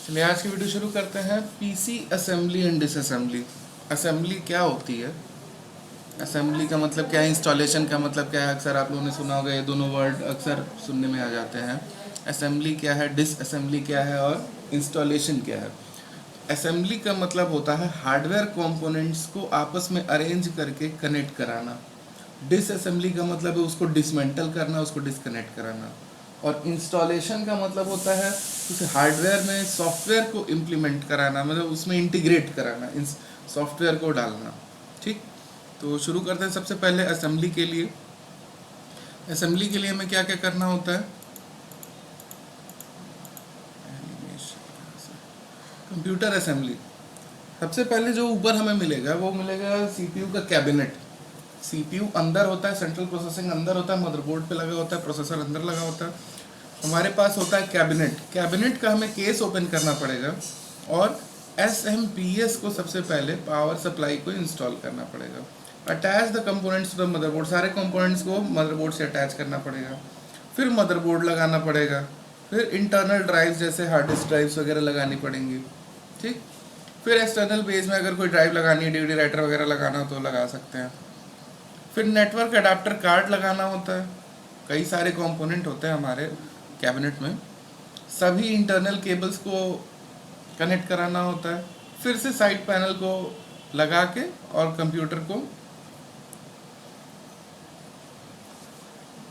चलिए आज की वीडियो शुरू करते हैं। PC assembly and disassembly. Assembly क्या होती है, असेंबली का मतलब क्या है, इंस्टॉलेशन का मतलब क्या है। अक्सर आप लोगों ने सुना होगा, ये दोनों वर्ड अक्सर सुनने में आ जाते हैं। असेंबली क्या है, डिसअसेंबली क्या है और इंस्टॉलेशन क्या है। असेंबली का मतलब होता है हार्डवेयर कंपोनेंट्स को आपस में अरेंज करके कनेक्ट कराना। डिसअसेंबली का मतलब है उसको डिसमेंटल करना, उसको डिसकनेक्ट कराना। और इंस्टॉलेशन का मतलब होता है उस हार्डवेयर में सॉफ्टवेयर को इम्प्लीमेंट कराना, मतलब उसमें इंटीग्रेट कराना, इन सॉफ्टवेयर को डालना। ठीक, तो शुरू करते हैं। सबसे पहले असेंबली के लिए, असेंबली के लिए हमें क्या क्या करना होता है। कंप्यूटर असेंबली, सबसे पहले जो ऊपर हमें मिलेगा वो मिलेगा सीपीयू का कैबिनेट। सीपीयू अंदर होता है, सेंट्रल प्रोसेसिंग अंदर होता है, मदरबोर्ड पे लगा होता है, प्रोसेसर अंदर लगा होता है। हमारे पास होता है कैबिनेट। कैबिनेट का हमें केस ओपन करना पड़ेगा और एसएमपीएस को सबसे पहले पावर सप्लाई को इंस्टॉल करना पड़ेगा। Attach the components to the motherboard, सारे कंपोनेंट्स को मदरबोर्ड से अटैच करना पड़ेगा। फिर मदरबोर्ड लगाना पड़ेगा। फिर इंटरनल ड्राइव्स जैसे हार्ड डिस्क ड्राइव्स वगैरह लगानी पड़ेंगी। ठीक, फिर एक्सटर्नल बेस में अगर कोई ड्राइव लगानी है, डीवीडी राइटर वगैरह लगाना हो तो लगा सकते हैं। फिर नेटवर्क अडाप्टर कार्ड लगाना होता है। कई सारे कंपोनेंट होते हैं हमारे कैबिनेट में, सभी इंटरनल केबल्स को कनेक्ट कराना होता है। फिर से साइड पैनल को लगा के और कंप्यूटर को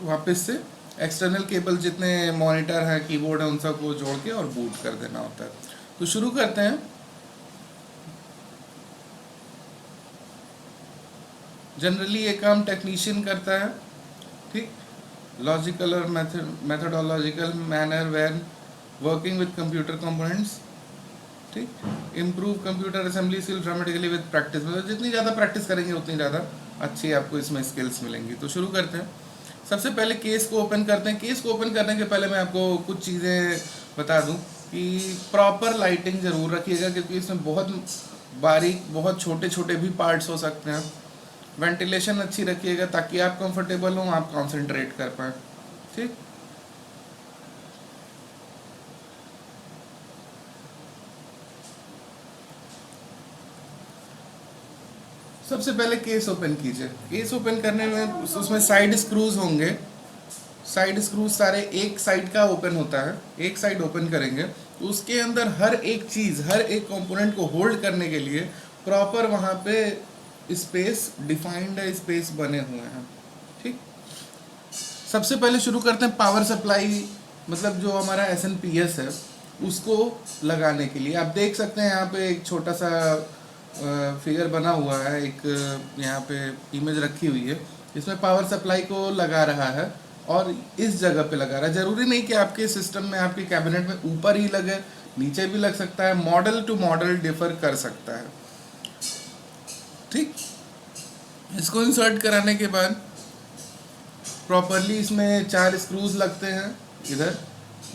वापस से एक्सटर्नल केबल जितने मॉनिटर है, कीबोर्ड है, उन सबको जोड़ के और बूट कर देना होता है। तो शुरू करते हैं। जनरली ये काम टेक्नीशियन करता है। ठीक, लॉजिकल और methodological manner when working with computer components. ठीक, improve computer assembly skill dramatically with practice, मतलब जितनी ज़्यादा प्रैक्टिस करेंगे उतनी ज़्यादा अच्छी आपको इसमें स्किल्स मिलेंगी। तो शुरू करते हैं। सबसे पहले केस को ओपन करते हैं। केस को ओपन करने के पहले मैं आपको कुछ चीज़ें बता दूं कि प्रॉपर लाइटिंग ज़रूर रखिएगा, क्योंकि इसमें बहुत बारीक, बहुत छोटे छोटे भी पार्ट्स हो सकते हैं। वेंटिलेशन अच्छी रखिएगा ताकि आप कंफर्टेबल हों, आप कॉन्सेंट्रेट कर पाएँ। ठीक, सबसे पहले केस ओपन कीजिए। केस ओपन करने में उसमें साइड स्क्रूज होंगे। साइड स्क्रूज सारे एक साइड का ओपन होता है, एक साइड ओपन करेंगे तो उसके अंदर हर एक चीज़, हर एक कंपोनेंट को होल्ड करने के लिए प्रॉपर वहाँ पे स्पेस डिफाइंड स्पेस बने हुए हैं। ठीक, सबसे पहले शुरू करते हैं पावर सप्लाई, मतलब जो हमारा एसएनपीएस है उसको लगाने के लिए। आप देख सकते हैं यहाँ पे एक छोटा सा फिगर बना हुआ है, एक यहाँ पे इमेज रखी हुई है। इसमें पावर सप्लाई को लगा रहा है और इस जगह पे लगा रहा है। ज़रूरी नहीं कि आपके सिस्टम में, आपके कैबिनेट में ऊपर ही लगे, नीचे भी लग सकता है। मॉडल टू मॉडल डिफर कर सकता है। ठीक, इसको इंसर्ट कराने के बाद प्रॉपरली इसमें 4 स्क्रूज लगते हैं इधर।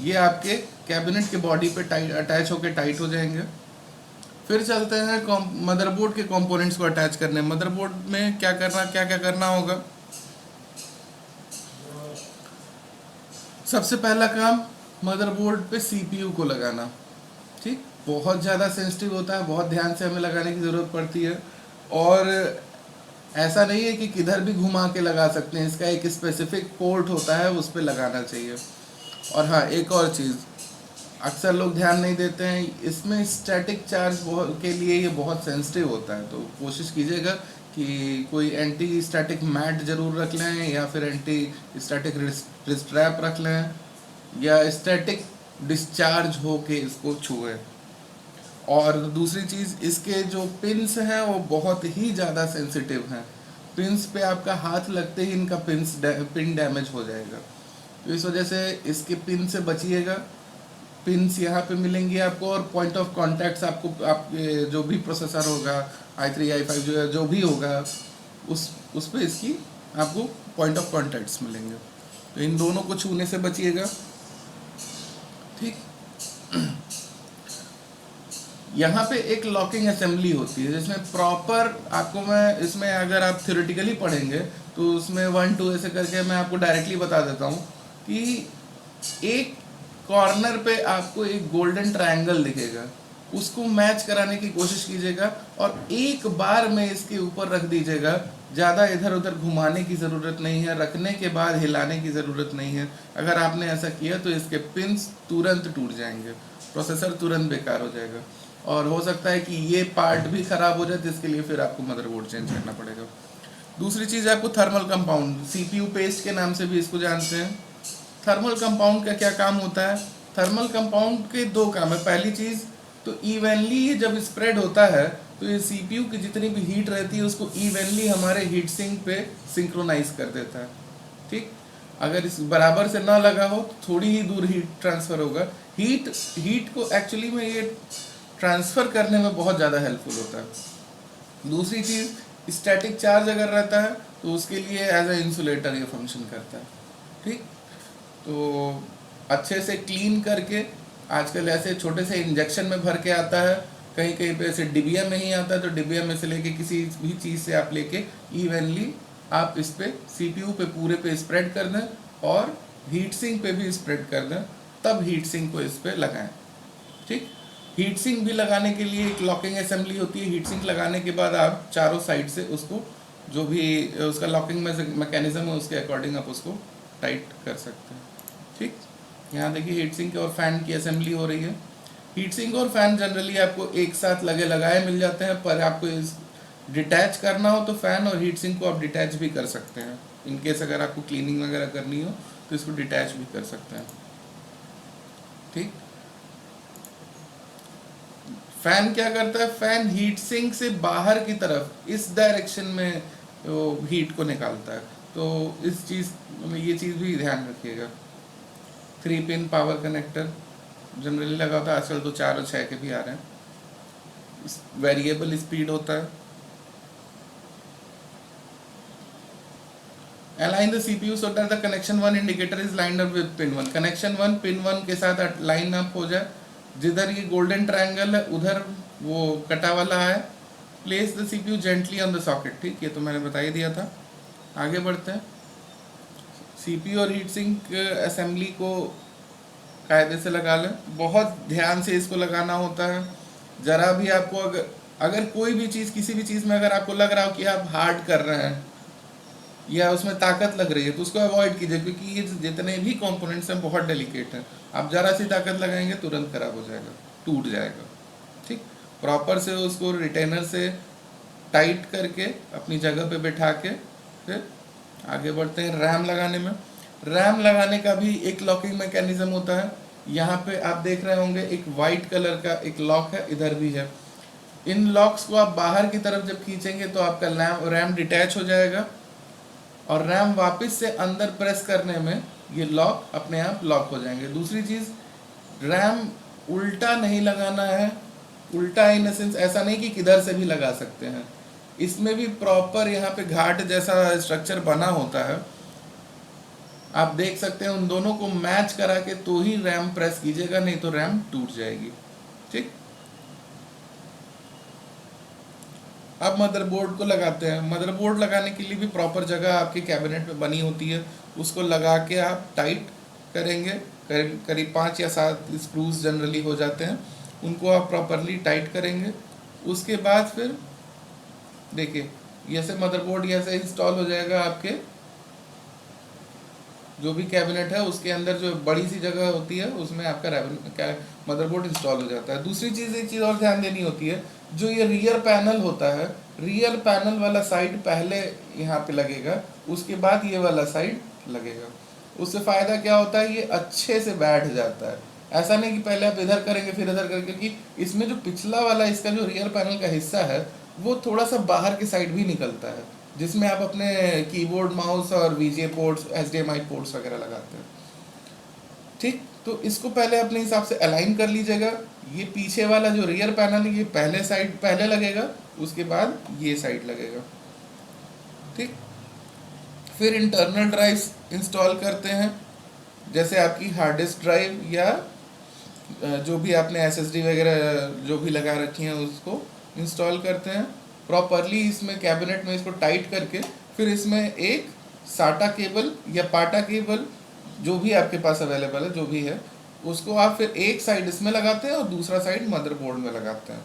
ये आपके कैबिनेट के बॉडी पे टाइट अटैच होकर टाइट हो जाएंगे। फिर चलते हैं मदरबोर्ड के कंपोनेंट्स को अटैच करने। मदरबोर्ड में क्या क्या करना होगा। सबसे पहला काम मदरबोर्ड पे सीपीयू को लगाना। ठीक, बहुत ज़्यादा सेंसिटिव होता है, बहुत ध्यान से हमें लगाने की ज़रूरत पड़ती है। और ऐसा नहीं है कि किधर भी घुमा के लगा सकते हैं, इसका एक स्पेसिफिक पोर्ट होता है, उस पर लगाना चाहिए। और हाँ, एक और चीज़ अक्सर लोग ध्यान नहीं देते हैं, इसमें स्टैटिक चार्ज के लिए ये बहुत सेंसिटिव होता है। तो कोशिश कीजिएगा कि कोई एंटी स्टैटिक मैट ज़रूर रख लें, या फिर एंटी स्टैटिक रिस्ट्रैप रख लें, या स्टैटिक डिस्चार्ज हो के इसको छुए। और दूसरी चीज़, इसके जो पिन्स हैं वो बहुत ही ज़्यादा सेंसिटिव हैं। पिन्स पे आपका हाथ लगते ही इनका पिन डैमेज हो जाएगा। तो इस वजह से इसके पिन से बचिएगा। पिन्स यहाँ पे मिलेंगी आपको, और पॉइंट ऑफ कॉन्टैक्ट्स आपको, आप जो भी प्रोसेसर होगा, i3 i5 जो भी होगा, उस पे इसकी आपको पॉइंट ऑफ कॉन्टैक्ट्स मिलेंगे। तो इन दोनों को छूने से बचिएगा। ठीक, यहाँ पे एक लॉकिंग असेंबली होती है जिसमें प्रॉपर आपको, मैं इसमें अगर आप थ्योरेटिकली पढ़ेंगे तो उसमें 1 2 ऐसे करके मैं आपको डायरेक्टली बता देता हूँ कि एक कॉर्नर पे आपको एक गोल्डन ट्रायंगल दिखेगा, उसको मैच कराने की कोशिश कीजिएगा और एक बार में इसके ऊपर रख दीजिएगा। ज़्यादा इधर उधर घुमाने की ज़रूरत नहीं है, रखने के बाद हिलाने की ज़रूरत नहीं है। अगर आपने ऐसा किया तो इसके पिंस तुरंत टूट जाएंगे, प्रोसेसर तुरंत बेकार हो जाएगा और हो सकता है कि ये पार्ट भी ख़राब हो जाए, जिसके लिए फिर आपको मदरबोर्ड चेंज करना पड़ेगा। दूसरी चीज़ आपको थर्मल कंपाउंड, सीपीयू पेस्ट के नाम से भी इसको जानते हैं। थर्मल कंपाउंड का क्या काम होता है? थर्मल कंपाउंड के दो काम है। पहली चीज़ तो इवनली जब स्प्रेड होता है तो ये सीपीयू की जितनी भी हीट रहती है उसको इवनली हमारे हीट सिंक पे सिंक्रोनाइज कर देता है। ठीक, अगर इस बराबर से ना लगा हो तो थोड़ी ही दूर हीट ट्रांसफ़र होगा। हीट को एक्चुअली में ये ट्रांसफ़र करने में बहुत ज़्यादा हेल्पफुल होता है। दूसरी चीज़, स्टैटिक चार्ज अगर रहता है तो उसके लिए एज ए इंसुलेटर ये फंक्शन करता है। ठीक, तो अच्छे से क्लीन करके, आजकल ऐसे छोटे से इंजेक्शन में भर के आता है, कहीं कहीं पे ऐसे डिबिया में ही आता है, तो डिबिया में से लेके किसी भी चीज़ से आप लेके इवनली आप इस पे सीपीयू पे पूरे पे स्प्रेड कर दें और हीट सिंक पे भी स्प्रेड कर दें, तब हीट सिंक को इस पे लगाएं। ठीक, हीट सिंक भी लगाने के लिए एक लॉकिंग असेंबली होती है। हीट सिंक लगाने के बाद आप चारों साइड से उसको, जो भी उसका लॉकिंग मैकेनिज्म है उसके अकॉर्डिंग आप उसको टाइट कर सकते हैं। ठीक, यहाँ देखिए हीट सिंक और फैन की असेंबली हो रही है। हीट सिंक और फैन जनरली आपको एक साथ लगाए मिल जाते हैं, पर आपको इस डिटैच करना हो तो फैन और हीट सिंक को आप डिटैच भी कर सकते हैं। इनकेस अगर आपको क्लीनिंग वगैरह करनी हो तो इसको डिटैच भी कर सकते हैं। ठीक, फैन क्या करता है? फैन हीट सिंक से बाहर की तरफ इस डायरेक्शन में हीट को निकालता है। तो इस चीज़ ये चीज़ भी ध्यान रखिएगा। 3 पिन पावर कनेक्टर जनरली लगा होता है, आजकल तो 4 और 6 के भी आ रहे हैं। वेरिएबल स्पीड होता है। Align the CPU so that the connection 1 indicator is lined up with pin 1। Connection 1 pin 1 के साथ लाइन अप हो जाए। जिधर ये गोल्डन ट्रायंगल है उधर वो कटा वाला है। Place the CPU gently on the socket. ठीक, ये तो मैंने बता ही दिया था। आगे बढ़ते हैं। सीपीयू और हीट सिंक असेंबली को कायदे से लगा लें, बहुत ध्यान से इसको लगाना होता है। ज़रा भी आपको अगर कोई भी चीज़, किसी भी चीज़ में अगर आपको लग रहा हो कि आप हार्ड कर रहे हैं या उसमें ताकत लग रही है तो उसको अवॉइड कीजिए, क्योंकि ये जितने भी कंपोनेंट्स हैं बहुत डेलिकेट हैं। आप ज़रा सी ताकत लगाएंगे तुरंत खराब हो जाएगा, टूट जाएगा। ठीक, प्रॉपर से उसको रिटेनर से टाइट करके अपनी जगह पे बैठा के फिर आगे बढ़ते हैं रैम लगाने में। रैम लगाने का भी एक लॉकिंग मैकेनिज्म होता है। यहाँ पे आप देख रहे होंगे एक वाइट कलर का एक लॉक है, इधर भी है। इन लॉक्स को आप बाहर की तरफ जब खींचेंगे तो आपका रैम डिटैच हो जाएगा और रैम वापस से अंदर प्रेस करने में ये लॉक अपने आप लॉक हो जाएंगे। दूसरी चीज़, रैम उल्टा नहीं लगाना है। उल्टा इन द सेंस ऐसा नहीं कि किधर से भी लगा सकते हैं, इसमें भी प्रॉपर यहाँ पे घाट जैसा स्ट्रक्चर बना होता है। आप देख सकते हैं, उन दोनों को मैच करा के तो ही रैम प्रेस कीजिएगा, नहीं तो रैम टूट जाएगी। ठीक, अब मदरबोर्ड को लगाते हैं। मदरबोर्ड लगाने के लिए भी प्रॉपर जगह आपके कैबिनेट में बनी होती है, उसको लगा के आप टाइट करेंगे। करीब 5 या 7 स्क्रूज जनरली हो जाते हैं, उनको आप प्रॉपरली टाइट करेंगे। उसके बाद फिर देखिए ऐसे मदरबोर्ड ऐसे इंस्टॉल हो जाएगा। आपके जो भी कैबिनेट है उसके अंदर जो बड़ी सी जगह होती है उसमें आपका मदरबोर्ड इंस्टॉल हो जाता है। दूसरी चीज़, एक चीज़ और ध्यान देनी होती है, जो ये रियर पैनल होता है, रियर पैनल वाला साइड पहले यहाँ पे लगेगा, उसके बाद ये वाला साइड लगेगा। उससे फ़ायदा क्या होता है, ये अच्छे से बैठ जाता है। ऐसा नहीं कि पहले आप इधर करेंगे फिर इधर करेंगे, क्योंकि इसमें जो पिछला वाला इसका जो रियर पैनल का हिस्सा है वो थोड़ा सा बाहर के साइड भी निकलता है, जिसमें आप अपने कीबोर्ड, माउस और वीजे पोर्ट्स, HDMI पोर्ट्स वगैरह लगाते हैं। ठीक, तो इसको पहले अपने हिसाब से अलाइन कर लीजिएगा। ये पीछे वाला जो रियर पैनल है ये पहले साइड पहले लगेगा, उसके बाद ये साइड लगेगा। ठीक, फिर इंटरनल ड्राइव्स इंस्टॉल करते हैं, जैसे आपकी हार्ड डिस्क ड्राइव या जो भी आपने SSD वगैरह जो भी लगा रखी हैं उसको इंस्टॉल करते हैं प्रॉपरली। इसमें कैबिनेट में इसको टाइट करके फिर इसमें एक साटा केबल या पाटा केबल जो भी आपके पास अवेलेबल है, जो भी है, उसको आप फिर एक साइड इसमें लगाते हैं और दूसरा साइड मदरबोर्ड में लगाते हैं।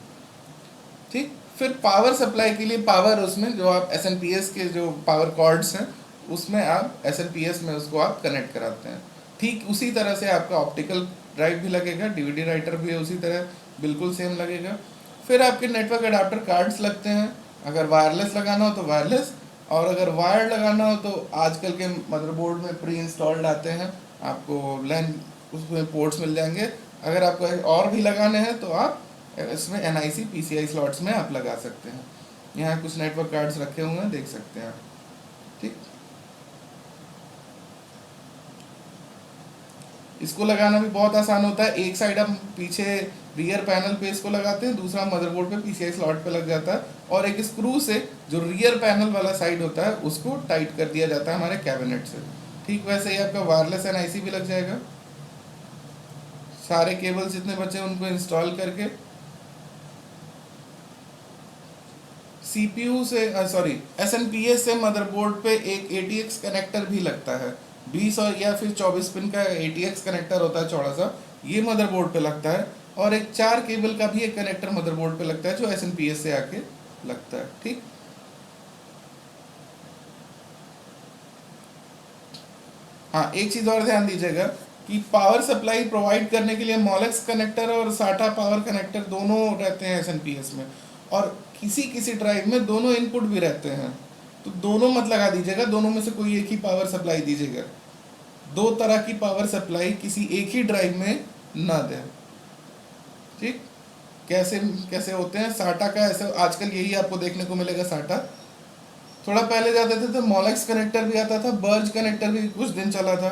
ठीक, फिर पावर सप्लाई के लिए पावर उसमें जो आप एस के जो पावर कॉर्ड्स हैं उसमें आप एस में उसको आप कनेक्ट कराते हैं। ठीक उसी तरह से आपका ऑप्टिकल ड्राइव भी लगेगा, डीवीडी राइटर भी है उसी तरह बिल्कुल सेम लगेगा। फिर आपके नेटवर्क अडाप्टर कार्ड्स लगते हैं, अगर वायरलेस लगाना हो तो वायरलेस, और अगर वायर लगाना हो तो आजकल के मदरबोर्ड में प्री इंस्टॉल्ड आते हैं, आपको लैन उसमें पोर्ट्स मिल जाएंगे। अगर आपको और भी लगाने हैं तो आप इसमें NIC PCI स्लॉट्स में आप लगा सकते हैं। यहाँ कुछ नेटवर्क कार्ड्स रखे हुए हैं, देख सकते हैं आप। ठीक, इसको लगाना भी बहुत आसान होता है। एक साइड हम पीछे रियर पैनल पे इसको लगाते हैं, दूसरा मदरबोर्ड पे PCI स्लॉट पे लग जाता है, और एक स्क्रू से जो रियर पैनल वाला साइड होता है उसको टाइट कर दिया जाता है हमारे कैबिनेट से। ठीक वैसे ही आपका वायरलेस NIC भी लग जाएगा। सारे केबल जितने बचे उनको इंस्टॉल करके CPU से SNPS से मदरबोर्ड पे एक ATX कनेक्टर भी लगता है। 20 और या फिर 24 पिन का ATX कनेक्टर होता है चौड़ा सा, ये मदरबोर्ड पे लगता है। और एक 4 केबल का भी एक कनेक्टर मदरबोर्ड पे लगता है जो SNPS से आके लगता है। ठीक, हाँ एक चीज़ और ध्यान दीजिएगा कि पावर सप्लाई प्रोवाइड करने के लिए मॉलेक्स कनेक्टर और साटा पावर कनेक्टर दोनों रहते हैं SNPS में, और किसी किसी ड्राइव में दोनों इनपुट भी रहते हैं। तो दोनों मत लगा दीजिएगा, दोनों में से कोई एक ही पावर सप्लाई दीजिएगा। दो तरह की पावर सप्लाई किसी एक ही ड्राइव में ना दें। ठीक, कैसे कैसे होते हैं साटा का, ऐसे आजकल यही आपको देखने को मिलेगा साटा। थोड़ा पहले जाते थे तो मॉलेक्स कनेक्टर भी आता था, बर्ज कनेक्टर भी कुछ दिन चला था।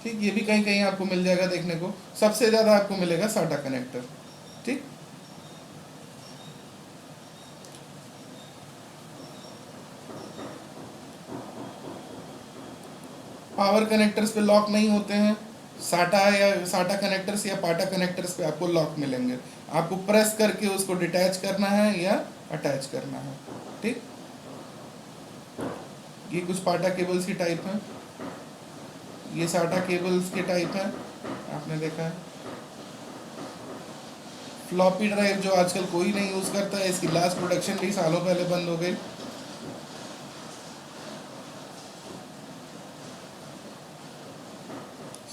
ठीक, ये भी कहीं कहीं आपको मिल जाएगा देखने को। सबसे ज़्यादा आपको मिलेगा साटा कनेक्टर। ठीक, पावर कनेक्टर्स पे लॉक नहीं होते हैं, साटा कनेक्टर्स या पाटा कनेक्टर्स पे आपको लॉक मिलेंगे। आपको प्रेस करके उसको डिटैच करना है या अटैच करना है। ठीक, ये कुछ पाटा केबल्स की टाइप हैं, ये साटा केबल्स के टाइप हैं, आपने देखा है। फ्लॉपी ड्राइव जो आजकल कोई नहीं यूज़ करता है, इसकी लास्ट प्रोडक्शन भी सालों पहले बंद हो गई।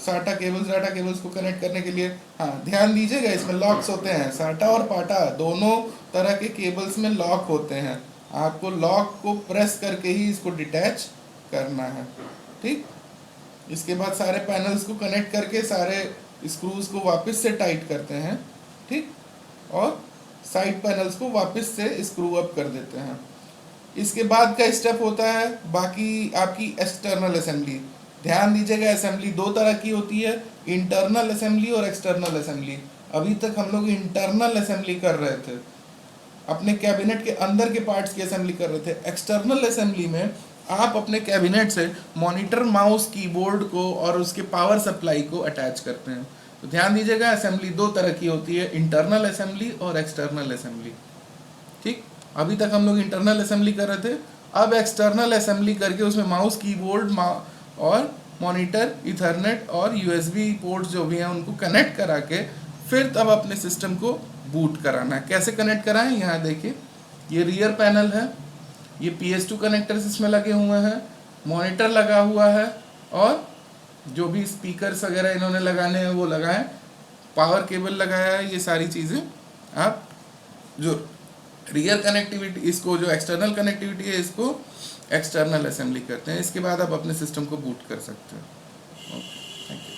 साटा केबल्स को कनेक्ट करने के लिए, हाँ ध्यान दीजिएगा इसमें लॉक्स होते हैं। साटा और पाटा दोनों तरह के केबल्स में लॉक होते हैं, आपको लॉक को प्रेस करके ही इसको डिटैच करना है। ठीक, इसके बाद सारे पैनल्स को कनेक्ट करके सारे स्क्रूज को वापस से टाइट करते हैं। ठीक, और साइड पैनल्स को वापस से स्क्रू अप कर देते हैं। इसके बाद का स्टेप होता है बाकी आपकी एक्सटर्नल असेंबली। ध्यान दीजिएगा, असेंबली दो तरह की होती है, इंटरनल असेंबली और एक्सटर्नल असेंबली। अभी तक हम लोग इंटरनल असेंबली कर रहे थे, अपने कैबिनेट के अंदर के पार्ट्स की असेंबली कर रहे थे। एक्सटर्नल असेंबली में आप अपने कैबिनेट से मॉनिटर, माउस, कीबोर्ड को और उसके पावर सप्लाई को अटैच करते हैं। तो ध्यान दीजिएगा, असेंबली दो तरह की होती है, इंटरनल असेंबली और एक्सटर्नल असेंबली। ठीक, अभी तक हम लोग इंटरनल असेंबली कर रहे थे, अब एक्सटर्नल असेंबली करके उसमें माउस, कीबोर्ड और मॉनिटर, इथरनेट और USB पोर्ट्स जो भी हैं उनको कनेक्ट करा के फिर तब अपने सिस्टम को बूट कराना है। कैसे कनेक्ट कराएं, यहाँ देखिए, ये रियर पैनल है, ये PS2 कनेक्टर्स इसमें लगे हुए हैं, मॉनिटर लगा हुआ है, और जो भी स्पीकर्स वगैरह इन्होंने लगाने हैं वो लगाएं, पावर केबल लगाया है। ये सारी चीज़ें आप जो रियर कनेक्टिविटी, इसको जो एक्सटर्नल कनेक्टिविटी है इसको एक्सटर्नल असेंबली करते हैं। इसके बाद आप अपने सिस्टम को बूट कर सकते हैं। Okay, thank you.